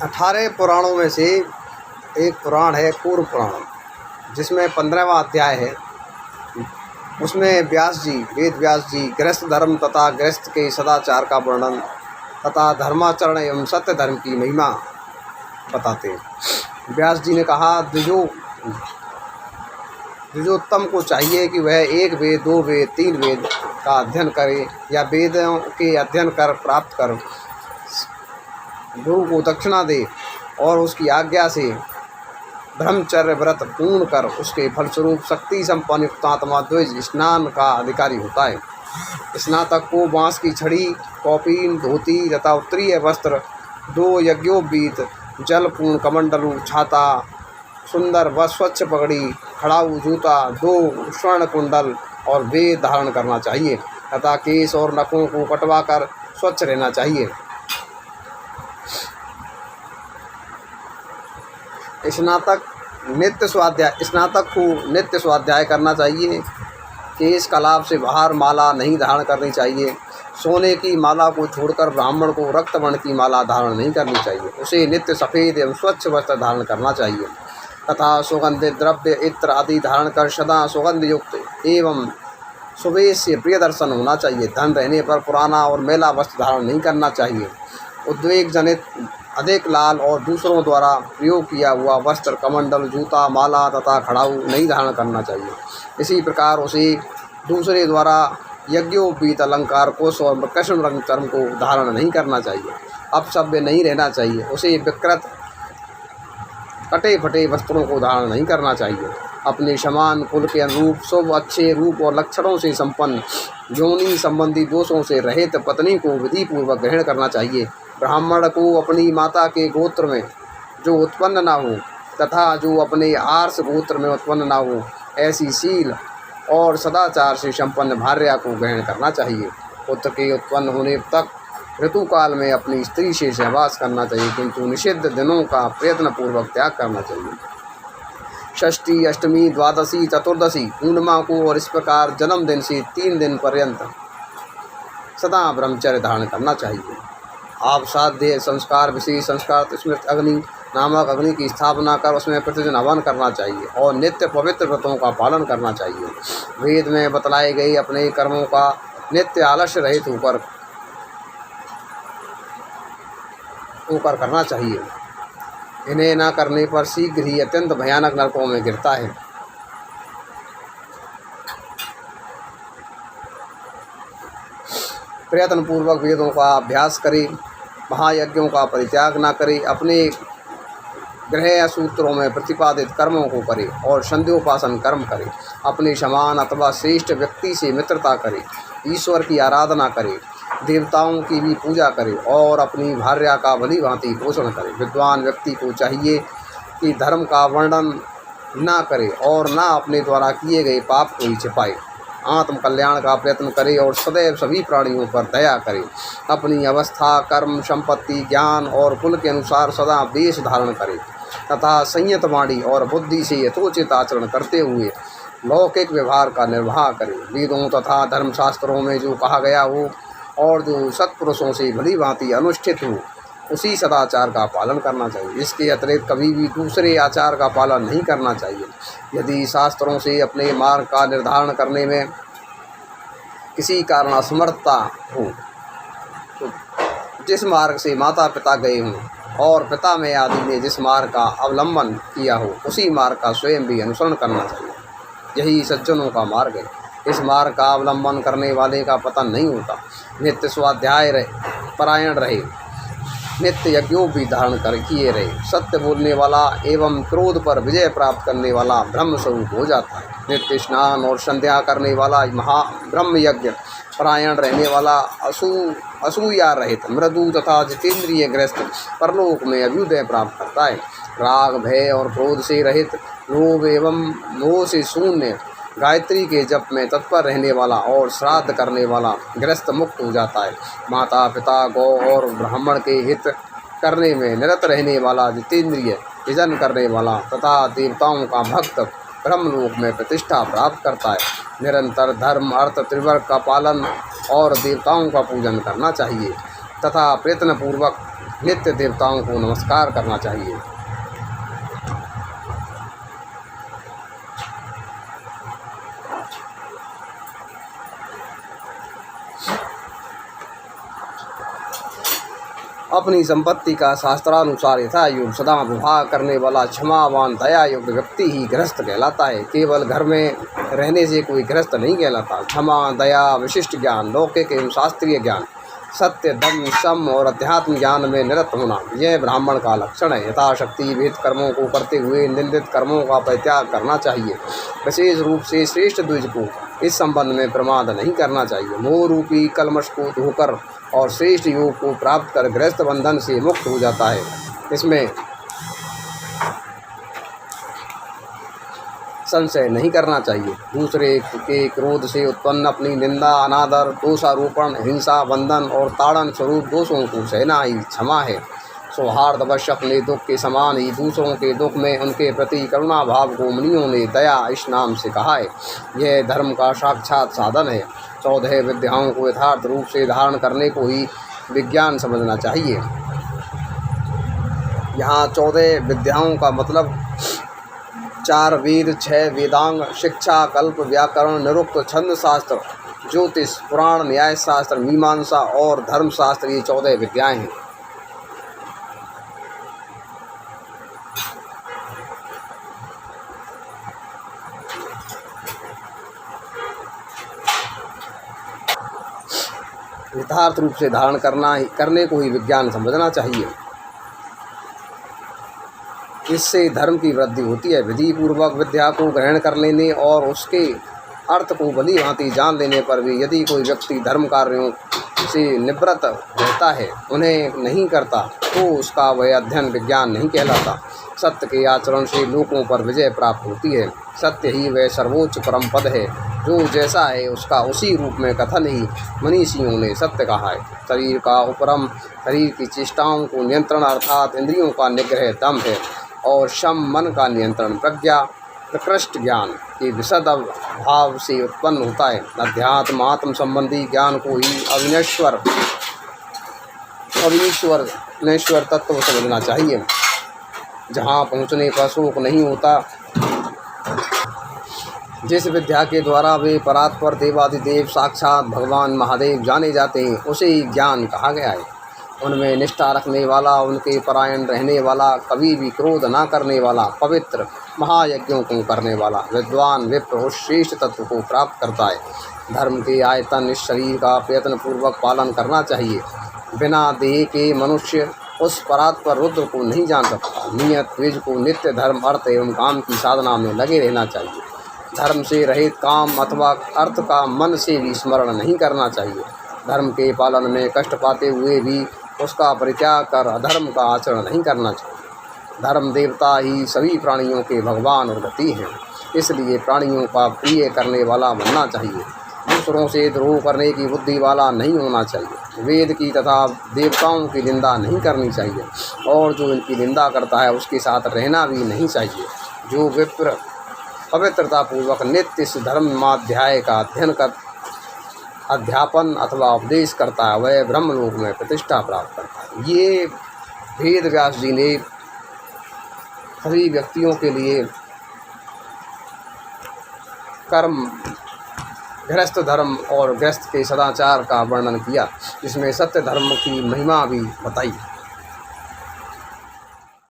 18 पुराणों में से एक पुराण है कूर्म पुराण, जिसमें 15वां अध्याय है। उसमें व्यास जी, वेद व्यास जी गृहस्थ धर्म तथा गृहस्थ के सदाचार का वर्णन तथा धर्माचरण एवं सत्य धर्म की महिमा बताते हैं। व्यास जी ने कहा, द्विजोत्तम को चाहिए कि वह 1 वेद, 2 वेद, 3 वेद का अध्ययन करे या वेदों के अध्ययन कर प्राप्त कर गुरु को दक्षिणा दे और उसकी आज्ञा से ब्रह्मचर्य व्रत पूर्ण कर उसके फलस्वरूप शक्ति संपन्न युक्तात्मा द्विज स्नान का अधिकारी होता है। स्नातक को बांस की छड़ी, कौपीन, धोती तथा उत्तरीय वस्त्र, 2 यज्ञोपवीत, जलपूर्ण कमंडलू, छाता, सुंदर व स्वच्छ पगड़ी, खड़ाऊ जूता, 2 स्वर्ण कुंडल और वेद धारण करना चाहिए तथा केश और नखों को कटवा कर स्वच्छ रहना चाहिए। स्नातक को नित्य स्वाध्याय करना चाहिए। केश कलाप से बाहर माला नहीं धारण करनी चाहिए। सोने की माला को छोड़कर ब्राह्मण को रक्त वर्ण की माला धारण नहीं करनी चाहिए। उसे नित्य सफ़ेद एवं स्वच्छ वस्त्र धारण करना चाहिए तथा सुगंधित द्रव्य इत्र आदि धारण कर सदा सुगंध युक्त एवं सुवेश से प्रिय दर्शन होना चाहिए। धन रहने पर पुराना और मैला वस्त्र धारण नहीं करना चाहिए। उद्वेग जनित अधिक लाल और दूसरों द्वारा प्रयोग किया हुआ वस्त्र, कमंडल, जूता, माला तथा खड़ाऊ नहीं धारण करना चाहिए। इसी प्रकार उसे दूसरे द्वारा यज्ञोपवीत अलंकार, कोष और कृष्ण रंग चर्म को धारण नहीं करना चाहिए। अपसभ्य नहीं रहना चाहिए। उसे विकृत कटे फटे वस्त्रों को धारण नहीं करना चाहिए। अपने समान कुल के अनुरूप शुभ अच्छे रूप और लक्षणों से संपन्न, योनि संबंधी दोषों से रहित पत्नी को विधि पूर्वक ग्रहण करना चाहिए। ब्राह्मण को अपनी माता के गोत्र में जो उत्पन्न न हो तथा जो अपने आर्ष गोत्र में उत्पन्न न हो, ऐसी शील और सदाचार से संपन्न भार्या को ग्रहण करना चाहिए। पुत्र के उत्पन्न होने तक ऋतुकाल में अपनी स्त्री से सहवास करना चाहिए, किंतु निषिद्ध दिनों का प्रयत्न पूर्वक त्याग करना चाहिए। षष्ठी, अष्टमी, द्वादशी, चतुर्दशी, पूर्णिमा को और इस प्रकार जन्मदिन से 3 दिन पर्यंत सदा ब्रह्मचर्य धारण करना चाहिए। आप साध्य संस्कार विशेष संस्कार स्मृत अग्नि नामक अग्नि की स्थापना कर उसमें प्रतिदिन हवन करना चाहिए और नित्य पवित्र व्रतों का पालन करना चाहिए। वेद में बतलाए गए अपने कर्मों का नित्य आलस्य रहित होकर करना चाहिए। इन्हें न करने पर शीघ्र ही अत्यंत भयानक नरकों में गिरता है। प्रयत्न पूर्वक वेदों का अभ्यास करे, महायज्ञों का परित्याग न करे, अपने ग्रह सूत्रों में प्रतिपादित कर्मों को करे और संध्योपासन कर्म करे, अपने समान अथवा श्रेष्ठ व्यक्ति से मित्रता करे, ईश्वर की आराधना करे, देवताओं की भी पूजा करे और अपनी भार्या का भली भांति पोषण करे। विद्वान व्यक्ति को चाहिए कि धर्म का वर्णन न करे और न अपने द्वारा किए गए पाप को ही छिपाए। आत्म कल्याण का प्रयत्न करे और सदैव सभी प्राणियों पर दया करे। अपनी अवस्था, कर्म, संपत्ति, ज्ञान और कुल के अनुसार सदा वेश धारण करे तथा संयत वाणी और बुद्धि से यथोचित आचरण करते हुए लौकिक व्यवहार का निर्वाह करे। वेदों तथा धर्मशास्त्रों में जो कहा गया हो और जो सत्पुरुषों से भली भांति अनुष्ठित हो, उसी सदाचार का पालन करना चाहिए। इसके अतिरिक्त कभी भी दूसरे आचार का पालन नहीं करना चाहिए। यदि शास्त्रों से अपने मार्ग का निर्धारण करने में किसी कारण असमर्थता हो, तो जिस मार्ग से माता पिता गए हों और पिता में आदि ने जिस मार्ग का अवलंबन किया हो, उसी मार्ग का स्वयं भी अनुसरण करना चाहिए। यही सज्जनों का मार्ग है। इस मार्ग का अवलंबन करने वाले का पतन नहीं होता। नित्य स्वाध्याय परायण रहे, नित्य यज्ञों भी धारण कर किए रहे, सत्य बोलने वाला एवं क्रोध पर विजय प्राप्त करने वाला ब्रह्म स्वरूप हो जाता है। नित्य स्नान और संध्या करने वाला ब्रह्म यज्ञ परायण रहने वाला असूया रहित मृदु तथा जितेंद्रिय गृहस्थ परलोक में अभ्युदय प्राप्त करता है। राग, भय और क्रोध से रहित, लोभ एवं मोह से शून्य, गायत्री के जप में तत्पर रहने वाला और श्राद्ध करने वाला गृहस्थ मुक्त हो जाता है। माता पिता, गौ और ब्राह्मण के हित करने में निरत रहने वाला, जितेंद्रिय, यजन करने वाला तथा देवताओं का भक्त ब्रह्मलोक में प्रतिष्ठा प्राप्त करता है। निरंतर धर्म अर्थ त्रिवर्ग का पालन और देवताओं का पूजन करना चाहिए तथा प्रयत्नपूर्वक नित्य देवताओं को नमस्कार करना चाहिए। अपनी संपत्ति का शास्त्रानुसार यथायोग सदा विवाह करने वाला क्षमावान दया युक्त व्यक्ति ही गृहस्थ कहलाता है। केवल घर में रहने से कोई गृहस्थ नहीं कहलाता। क्षमा, दया, विशिष्ट ज्ञान, लौकिक एवं शास्त्रीय ज्ञान, सत्य, दम, सम और अध्यात्म ज्ञान में निरत होना, यह ब्राह्मण का लक्षण है। यथाशक्ति विहित कर्मों को करते हुए निंदित कर्मों का परित्याग करना चाहिए। विशेष रूप से श्रेष्ठ द्विज को इस संबंध में प्रमाद नहीं करना चाहिए। मोह रूपी कलमश को धोकर और श्रेष्ठ योग को प्राप्त कर गृहस्थ बंधन से मुक्त हो जाता है। इसमें संशय नहीं करना चाहिए। दूसरे के क्रोध से उत्पन्न अपनी निंदा, अनादर, दोषारोपण, हिंसा, बंधन और ताड़न स्वरूप दोषों को सहना ही क्षमा है। सौहार्द अवश्य अपने दुख के समान ही दूसरों के दुख में उनके प्रति करुणा भाव को मुनियों ने दया इस नाम से कहा है। यह धर्म का साक्षात साधन है। 14 विद्याओं को यथार्थ रूप से धारण करने को ही विज्ञान समझना चाहिए। यहाँ 14 विद्याओं का मतलब 4 वेद, 6 वेदांग, शिक्षा, कल्प, व्याकरण, निरुक्त, छंद शास्त्र, ज्योतिष, पुराण, न्याय शास्त्र, मीमांसा और धर्मशास्त्र, ये 14 विद्याएं हैं। यथार्थ रूप से धारण करने को ही विज्ञान समझना चाहिए। इससे धर्म की वृद्धि होती है। विधि पूर्वक विद्या को ग्रहण कर लेने और उसके अर्थ को भली भांति जान लेने पर भी यदि कोई व्यक्ति धर्म कार्यों से निवृत्त रहता है, उन्हें नहीं करता, तो उसका वह अध्ययन विज्ञान नहीं कहलाता। सत्य के आचरण से लोगों पर विजय प्राप्त होती है। सत्य ही वह सर्वोच्च परम पद है। जो जैसा है उसका उसी रूप में कथन ही मनीषियों ने सत्य कहा है। शरीर का उपरम, शरीर की चेष्टाओं को नियंत्रण अर्थात इंद्रियों का निग्रह दम है, और शम मन का नियंत्रण प्रज्ञा प्रकृष्ट ज्ञान के विशद भाव से उत्पन्न होता है। अध्यात्म आत्म संबंधी ज्ञान को ही अविनीश्वर तत्व समझना चाहिए, जहाँ पहुँचने पर शोक नहीं होता। जिस विद्या के द्वारा वे परात्पर देवादिदेव साक्षात भगवान महादेव जाने जाते हैं, उसे ही ज्ञान कहा गया है। उनमें निष्ठा रखने वाला, उनके परायण रहने वाला, कभी भी क्रोध ना करने वाला, पवित्र महायज्ञों को करने वाला विद्वान विप्र उस श्रेष्ठ तत्व को प्राप्त करता है। धर्म के आयतन इस शरीर का प्रयत्न पूर्वक पालन करना चाहिए। बिना देह के मनुष्य उस परात्पर रुद्र को नहीं जान सकता। नियत द्विज को नित्य धर्म, अर्थ एवं काम की साधना में लगे रहना चाहिए। धर्म से रहित काम अथवा अर्थ का मन से भी स्मरण नहीं करना चाहिए। धर्म के पालन में कष्ट पाते हुए भी उसका परित्याग कर अधर्म का आचरण नहीं करना चाहिए। धर्म देवता ही सभी प्राणियों के भगवान और गति हैं, इसलिए प्राणियों का प्रिय करने वाला बनना चाहिए। दूसरों से द्रोह करने की बुद्धि वाला नहीं होना चाहिए। वेद की तथा देवताओं की निंदा नहीं करनी चाहिए, और जो इनकी निंदा करता है उसके साथ रहना भी नहीं चाहिए। जो विप्र पवित्रता पूर्वक नित्य इस धर्माध्याय का अध्यापन अथवा उपदेश करता है, वह ब्रह्मलोक में प्रतिष्ठा प्राप्त करता है। ये वेद व्यास जी ने सभी व्यक्तियों के लिए कर्म, गृहस्थ धर्म और गृहस्थ के सदाचार का वर्णन किया, जिसमें सत्य धर्म की महिमा भी बताई।